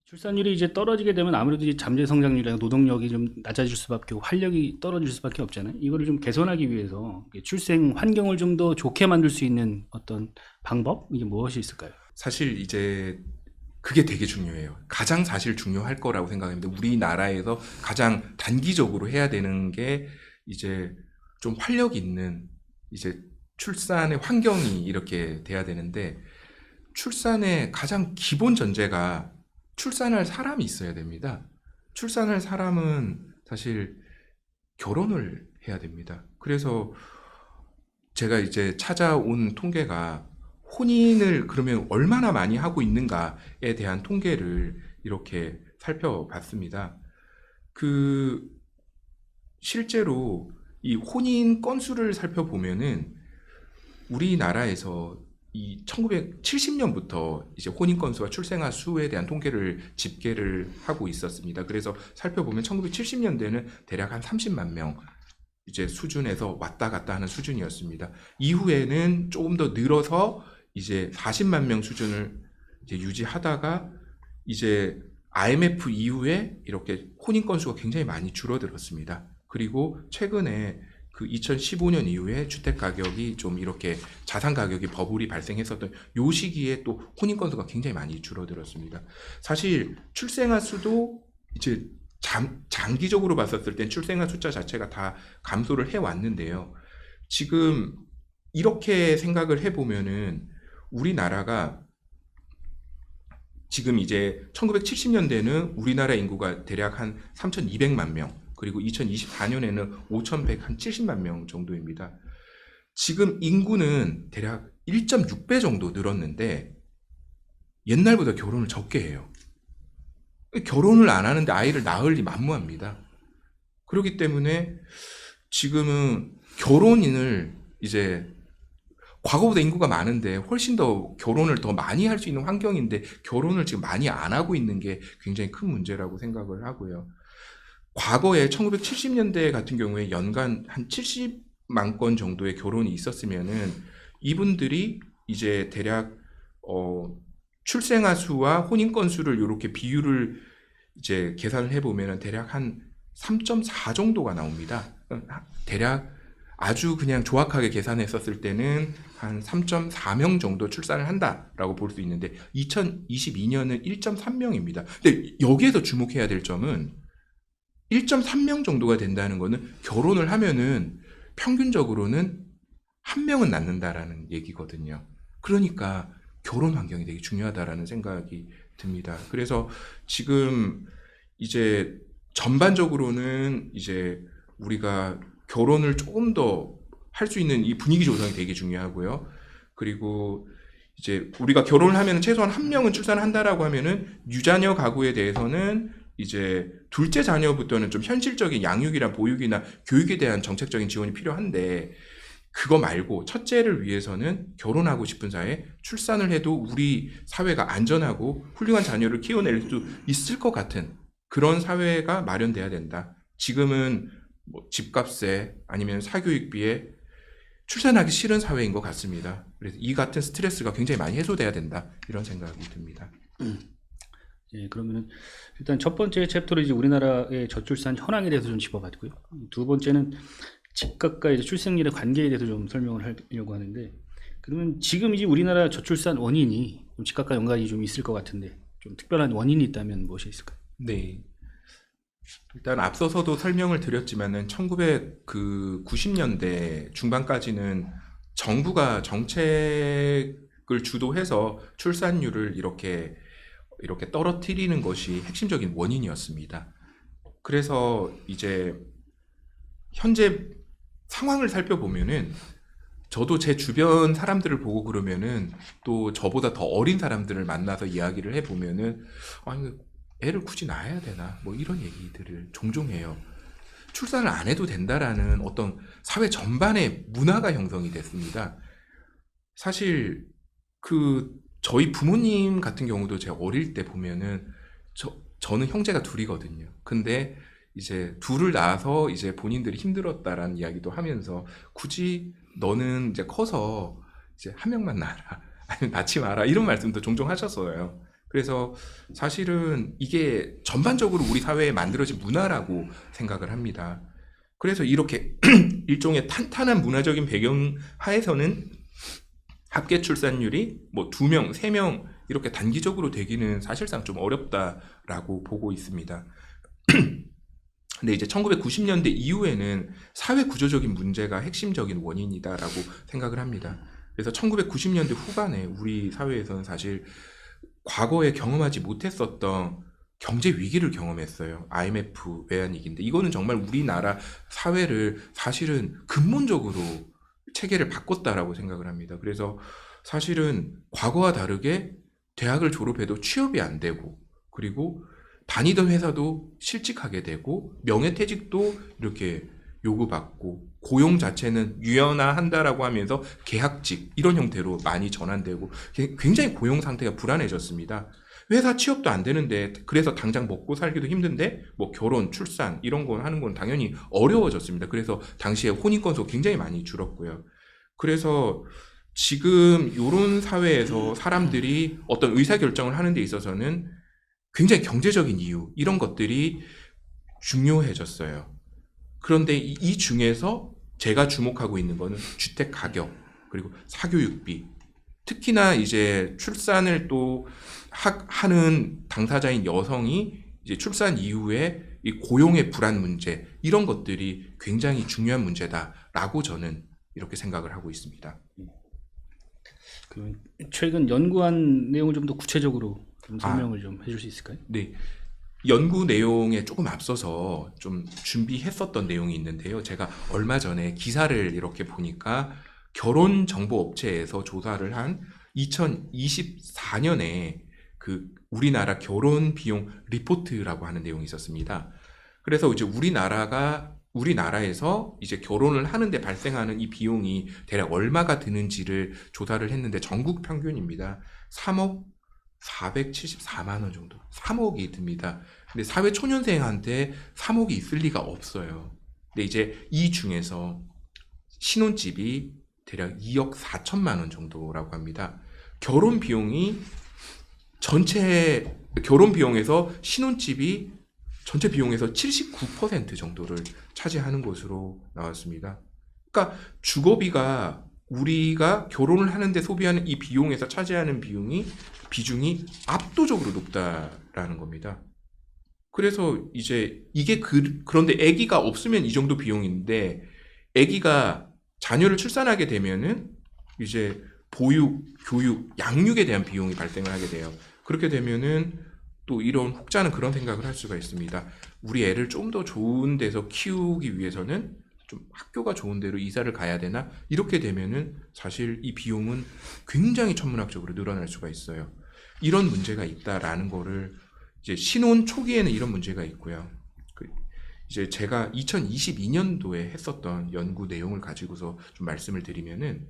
출산율이 이제 떨어지게 되면 아무래도 이제 잠재 성장률이나 노동력이 좀 낮아질 수밖에 없고 활력이 떨어질 수밖에 없잖아요. 이거를 좀 개선하기 위해서 출생 환경을 좀 더 좋게 만들 수 있는 어떤 방법? 이게 무엇이 있을까요? 사실 이제 그게 되게 중요해요. 가장 사실 중요할 거라고 생각합니다. 우리나라에서 가장 단기적으로 해야 되는 게 이제 좀 활력 있는 이제 출산의 환경이 이렇게 돼야 되는데, 출산의 가장 기본 전제가 출산할 사람이 있어야 됩니다. 출산할 사람은 사실 결혼을 해야 됩니다. 그래서 제가 이제 찾아온 통계가 혼인을 그러면 얼마나 많이 하고 있는가에 대한 통계를 이렇게 살펴봤습니다. 실제로 이 혼인 건수를 살펴보면은 우리나라에서 이 1970년부터 이제 혼인 건수와 출생아 수에 대한 통계를 집계를 하고 있었습니다. 그래서 살펴보면 1970년대는 대략 한 30만 명 이제 수준에서 왔다 갔다 하는 수준이었습니다. 이후에는 조금 더 늘어서 이제 40만 명 수준을 이제 유지하다가 이제 IMF 이후에 이렇게 혼인 건수가 굉장히 많이 줄어들었습니다. 그리고 최근에 그 2015년 이후에 주택 가격이 좀 이렇게 자산 가격이 버블이 발생했었던 요 시기에 또 혼인 건수가 굉장히 많이 줄어들었습니다. 사실 출생아 수도 이제 장기적으로 봤었을 땐 출생아 숫자 자체가 다 감소를 해왔는데요. 지금 이렇게 생각을 해보면은 우리나라가 지금 이제 1970년대는 우리나라 인구가 대략 한 3,200만 명, 그리고 2024년에는 5,170만 명 정도입니다. 지금 인구는 대략 1.6배 정도 늘었는데 옛날보다 결혼을 적게 해요. 결혼을 안 하는데 아이를 낳을 리 만무합니다. 그렇기 때문에 지금은 결혼을 이제 과거보다 인구가 많은데 훨씬 더 결혼을 더 많이 할 수 있는 환경인데 결혼을 지금 많이 안 하고 있는 게 굉장히 큰 문제라고 생각을 하고요. 과거에 1970년대 같은 경우에 연간 한 70만 건 정도의 결혼이 있었으면은 이분들이 이제 대략 출생아 수와 혼인 건수를 이렇게 비율을 이제 계산을 해보면은 대략 한 3.4 정도가 나옵니다. 대략 아주 그냥 조악하게 계산했었을 때는 한 3.4명 정도 출산을 한다라고 볼 수 있는데 2022년은 1.3명입니다. 근데 여기에서 주목해야 될 점은 1.3명 정도가 된다는 거는 결혼을 하면은 평균적으로는 한 명은 낳는다라는 얘기거든요. 그러니까 결혼 환경이 되게 중요하다라는 생각이 듭니다. 그래서 지금 이제 전반적으로는 이제 우리가 결혼을 조금 더 할 수 있는 이 분위기 조성이 되게 중요하고요. 그리고 이제 우리가 결혼을 하면 최소한 한 명은 출산을 한다라고 하면은 유자녀 가구에 대해서는 이제 둘째 자녀부터는 좀 현실적인 양육이나 보육이나 교육에 대한 정책적인 지원이 필요한데, 그거 말고 첫째를 위해서는 결혼하고 싶은 사회, 출산을 해도 우리 사회가 안전하고 훌륭한 자녀를 키워낼 수 있을 것 같은 그런 사회가 마련돼야 된다. 지금은 뭐 집값에 아니면 사교육비에 출산하기 싫은 사회인 것 같습니다. 그래서 이 같은 스트레스가 굉장히 많이 해소돼야 된다, 이런 생각이 듭니다. 예, 그러면은 일단 첫 번째 챕터로 이제 우리나라의 저출산 현황에 대해서 좀 짚어봤고요. 두 번째는 집값과 이제 출생률의 관계에 대해서 좀 설명을 하려고 하는데, 그러면 지금 이제 우리나라 저출산 원인이 좀 집값과 연관이 좀 있을 것 같은데 좀 특별한 원인이 있다면 무엇이 있을까요? 네. 일단 앞서서도 설명을 드렸지만은 1990년대 중반까지는 정부가 정책을 주도해서 출산율을 이렇게 떨어뜨리는 것이 핵심적인 원인이었습니다. 그래서 이제 현재 상황을 살펴보면은 저도 제 주변 사람들을 보고 그러면은 또 저보다 더 어린 사람들을 만나서 이야기를 해보면은 아니 애를 굳이 낳아야 되나 뭐 이런 얘기들을 종종 해요. 출산을 안 해도 된다라는 어떤 사회 전반의 문화가 형성이 됐습니다. 사실 저희 부모님 같은 경우도 제가 어릴 때 보면은 저는 형제가 둘이거든요. 근데 이제 둘을 낳아서 이제 본인들이 힘들었다라는 이야기도 하면서 굳이 너는 이제 커서 이제 한 명만 낳아라. 아니면 낳지 마라. 이런 말씀도 종종 하셨어요. 그래서 사실은 이게 전반적으로 우리 사회에 만들어진 문화라고 생각을 합니다. 그래서 이렇게 일종의 탄탄한 문화적인 배경 하에서는 합계 출산율이 뭐 2명, 3명 이렇게 단기적으로 되기는 사실상 좀 어렵다라고 보고 있습니다. 근데 이제 1990년대 이후에는 사회 구조적인 문제가 핵심적인 원인이다라고 생각을 합니다. 그래서 1990년대 후반에 우리 사회에서는 사실 과거에 경험하지 못했었던 경제 위기를 경험했어요. IMF 외환위기인데 이거는 정말 우리나라 사회를 사실은 근본적으로 체계를 바꿨다라고 생각을 합니다. 그래서 사실은 과거와 다르게 대학을 졸업해도 취업이 안 되고 그리고 다니던 회사도 실직하게 되고 명예퇴직도 이렇게 요구받고 고용 자체는 유연화한다라고 하면서 계약직 이런 형태로 많이 전환되고 굉장히 고용 상태가 불안해졌습니다. 회사 취업도 안 되는데 그래서 당장 먹고 살기도 힘든데 뭐 결혼, 출산 이런 거 하는 건 당연히 어려워졌습니다. 그래서 당시에 혼인 건수 굉장히 많이 줄었고요. 그래서 지금 이런 사회에서 사람들이 어떤 의사결정을 하는 데 있어서는 굉장히 경제적인 이유 이런 것들이 중요해졌어요. 그런데 이 중에서 제가 주목하고 있는 거는 주택 가격 그리고 사교육비 특히나 이제 출산을 또 하는 당사자인 여성이 이제 출산 이후에 이 고용의 불안 문제 이런 것들이 굉장히 중요한 문제다라고 저는 이렇게 생각을 하고 있습니다. 그 최근 연구한 내용을 좀 더 구체적으로 좀 설명을 좀 해줄 수 있을까요? 네. 연구 내용에 조금 앞서서 좀 준비했었던 내용이 있는데요. 제가 얼마 전에 기사를 이렇게 보니까 결혼정보업체에서 조사를 한 2024년에 그 우리나라 결혼 비용 리포트라고 하는 내용이 있었습니다. 그래서 이제 우리나라에서 이제 결혼을 하는데 발생하는 이 비용이 대략 얼마가 드는지를 조사를 했는데 전국 평균입니다. 3억 474만 원 정도. 3억이 듭니다. 근데 사회 초년생한테 3억이 있을 리가 없어요. 근데 이제 이 중에서 신혼집이 대략 2억 4천만 원 정도라고 합니다. 결혼 비용에서 신혼집이 전체 비용에서 79% 정도를 차지하는 것으로 나왔습니다. 그러니까 주거비가 우리가 결혼을 하는데 소비하는 이 비용에서 차지하는 비중이 압도적으로 높다라는 겁니다. 그래서 이제 이게 그런데 아기가 없으면 이 정도 비용인데 아기가 자녀를 출산하게 되면은 이제 보육, 교육, 양육에 대한 비용이 발생을 하게 돼요. 그렇게 되면은 또 이런 혹자는 그런 생각을 할 수가 있습니다. 우리 애를 좀 더 좋은 데서 키우기 위해서는 좀 학교가 좋은 데로 이사를 가야 되나? 이렇게 되면은 사실 이 비용은 굉장히 천문학적으로 늘어날 수가 있어요. 이런 문제가 있다라는 거를 이제 신혼 초기에는 이런 문제가 있고요. 이제 제가 2022년도에 했었던 연구 내용을 가지고서 좀 말씀을 드리면은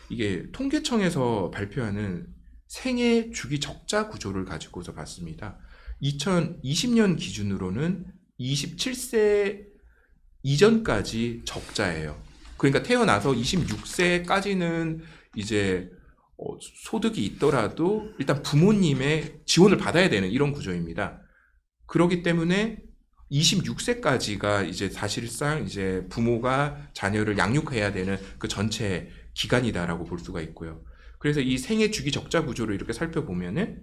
이게 통계청에서 발표하는 생애 주기 적자 구조를 가지고서 봤습니다. 2020년 기준으로는 27세 이전까지 적자예요. 그러니까 태어나서 26세까지는 이제 소득이 있더라도 일단 부모님의 지원을 받아야 되는 이런 구조입니다. 그렇기 때문에 26세까지가 이제 사실상 이제 부모가 자녀를 양육해야 되는 그 전체 기간이다라고 볼 수가 있고요. 그래서 이 생애 주기 적자 구조를 이렇게 살펴보면은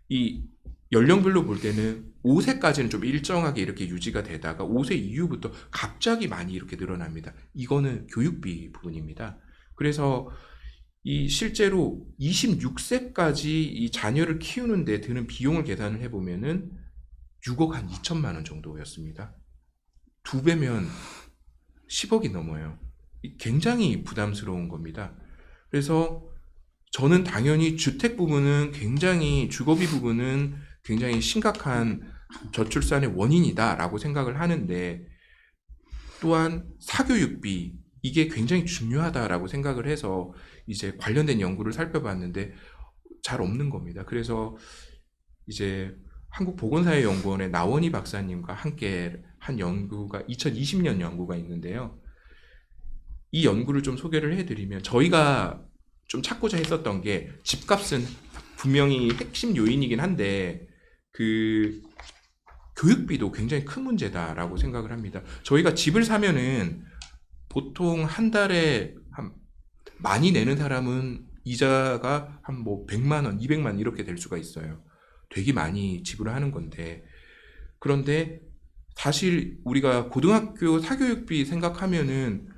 이 연령별로 볼 때는 5세까지는 좀 일정하게 이렇게 유지가 되다가 5세 이후부터 갑자기 많이 이렇게 늘어납니다. 이거는 교육비 부분입니다. 그래서 이 실제로 26세까지 이 자녀를 키우는데 드는 비용을 계산을 해보면은 6억 한 2천만 원 정도였습니다. 2배면 10억이 넘어요. 굉장히 부담스러운 겁니다. 그래서 저는 당연히 주택 부분은 주거비 부분은 굉장히 심각한 저출산의 원인이다라고 생각을 하는데 또한 사교육비 이게 굉장히 중요하다라고 생각을 해서 이제 관련된 연구를 살펴봤는데 잘 없는 겁니다. 그래서 이제 한국보건사회연구원의 나원희 박사님과 함께 한 연구가 2020년 연구가 있는데요. 이 연구를 좀 소개를 해드리면 저희가 좀 찾고자 했었던 게 집값은 분명히 핵심 요인이긴 한데 그 교육비도 굉장히 큰 문제다라고 생각을 합니다. 저희가 집을 사면은 보통 한 달에 한 많이 내는 사람은 이자가 한 뭐 100만 원, 200만 원 이렇게 될 수가 있어요. 되게 많이 지불하는 건데 그런데 사실 우리가 고등학교 사교육비 생각하면은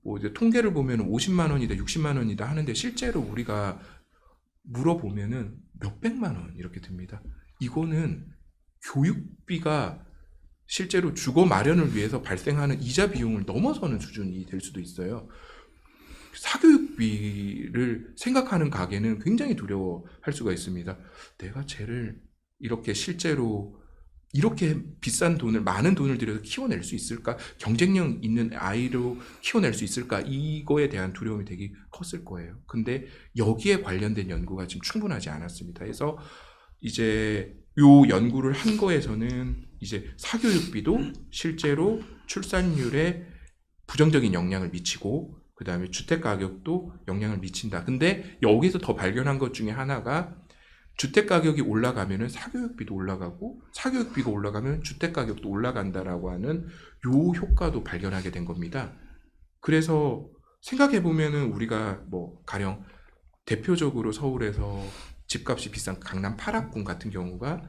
뭐 이제 통계를 보면 50만 원이다, 60만 원이다 하는데 실제로 우리가 물어보면은 몇백만 원 이렇게 듭니다. 이거는 교육비가 실제로 주거 마련을 위해서 발생하는 이자 비용을 넘어서는 수준이 될 수도 있어요. 사교육비를 생각하는 가게는 굉장히 두려워할 수가 있습니다. 내가 쟤를 이렇게 실제로 이렇게 비싼 돈을 많은 돈을 들여서 키워낼 수 있을까? 경쟁력 있는 아이로 키워낼 수 있을까? 이거에 대한 두려움이 되게 컸을 거예요. 근데 여기에 관련된 연구가 지금 충분하지 않았습니다. 그래서 이제 요 연구를 한 거에서는 이제 사교육비도 실제로 출산율에 부정적인 영향을 미치고 그 다음에 주택 가격도 영향을 미친다. 근데 여기서 더 발견한 것 중에 하나가 주택 가격이 올라가면은 사교육비도 올라가고 사교육비가 올라가면 주택 가격도 올라간다라고 하는 요 효과도 발견하게 된 겁니다. 그래서 생각해 보면은 우리가 뭐 가령 대표적으로 서울에서 집값이 비싼 강남 8학군 같은 경우가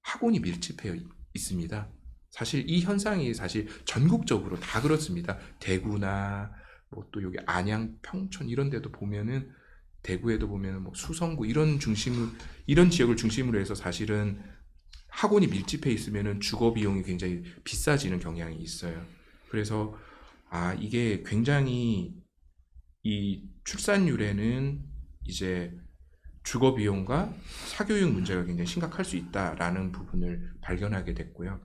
학원이 밀집해 있습니다. 사실 이 현상이 사실 전국적으로 다 그렇습니다. 대구나 뭐 또 여기 안양, 평촌 이런 데도 보면은 대구에도 보면은 뭐 수성구 이런 지역을 중심으로 해서 사실은 학원이 밀집해 있으면은 주거 비용이 굉장히 비싸지는 경향이 있어요. 그래서 이게 굉장히 이 출산율에는 이제 주거 비용과 사교육 문제가 굉장히 심각할 수 있다라는 부분을 발견하게 됐고요.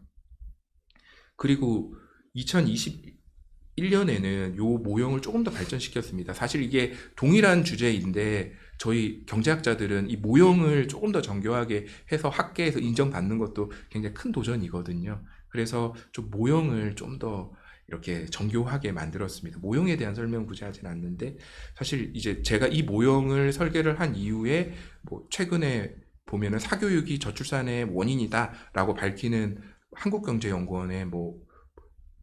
그리고 2021년에는 요 모형을 조금 더 발전시켰습니다. 사실 이게 동일한 주제인데 저희 경제학자들은 이 모형을 조금 더 정교하게 해서 학계에서 인정받는 것도 굉장히 큰 도전이거든요. 그래서 좀 모형을 좀 더 이렇게 정교하게 만들었습니다. 모형에 대한 설명 굳이 하진 않는데 사실 이제 제가 이 모형을 설계를 한 이후에 뭐 최근에 보면은 사교육이 저출산의 원인이다라고 밝히는 한국경제연구원의 뭐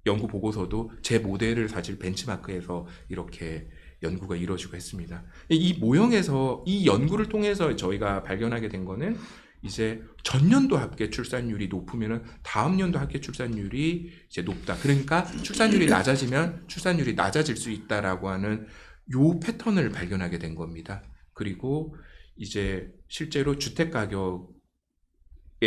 연구 보고서도 제 모델을 사실 벤치마크해서 이렇게 연구가 이루어지고 했습니다. 이 모형에서 이 연구를 통해서 저희가 발견하게 된 거는 이제 전년도 합계 출산율이 높으면은 다음 연도 합계 출산율이 이제 높다. 그러니까 출산율이 낮아지면 출산율이 낮아질 수 있다라고 하는 요 패턴을 발견하게 된 겁니다. 그리고 이제 실제로 주택 가격의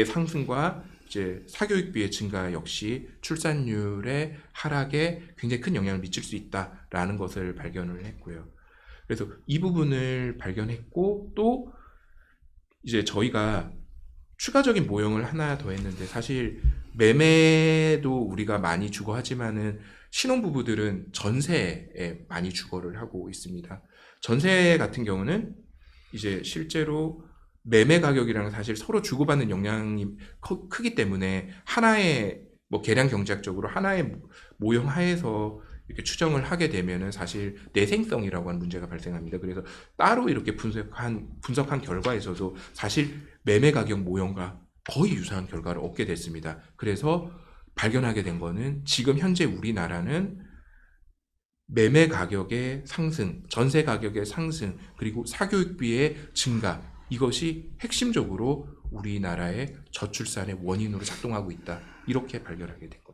상승과 이제 사교육비의 증가 역시 출산율의 하락에 굉장히 큰 영향을 미칠 수 있다라는 것을 발견을 했고요. 그래서 이 부분을 발견했고 또 이제 저희가 추가적인 모형을 하나 더 했는데 사실 매매도 우리가 많이 주거하지만은 신혼부부들은 전세에 많이 주거를 하고 있습니다. 전세 같은 경우는 이제 실제로 매매 가격이랑 사실 서로 주고받는 영향이 크기 때문에 하나의 뭐 계량 경제학적으로 하나의 모형 하에서 이렇게 추정을 하게 되면은 사실 내생성이라고 하는 문제가 발생합니다. 그래서 따로 이렇게 분석한 결과에서도 사실 매매 가격 모형과 거의 유사한 결과를 얻게 됐습니다. 그래서 발견하게 된 거는 지금 현재 우리나라는 매매 가격의 상승, 전세 가격의 상승, 그리고 사교육비의 증가 이것이 핵심적으로 우리나라의 저출산의 원인으로 작동하고 있다. 이렇게 발견하게 된 겁니다.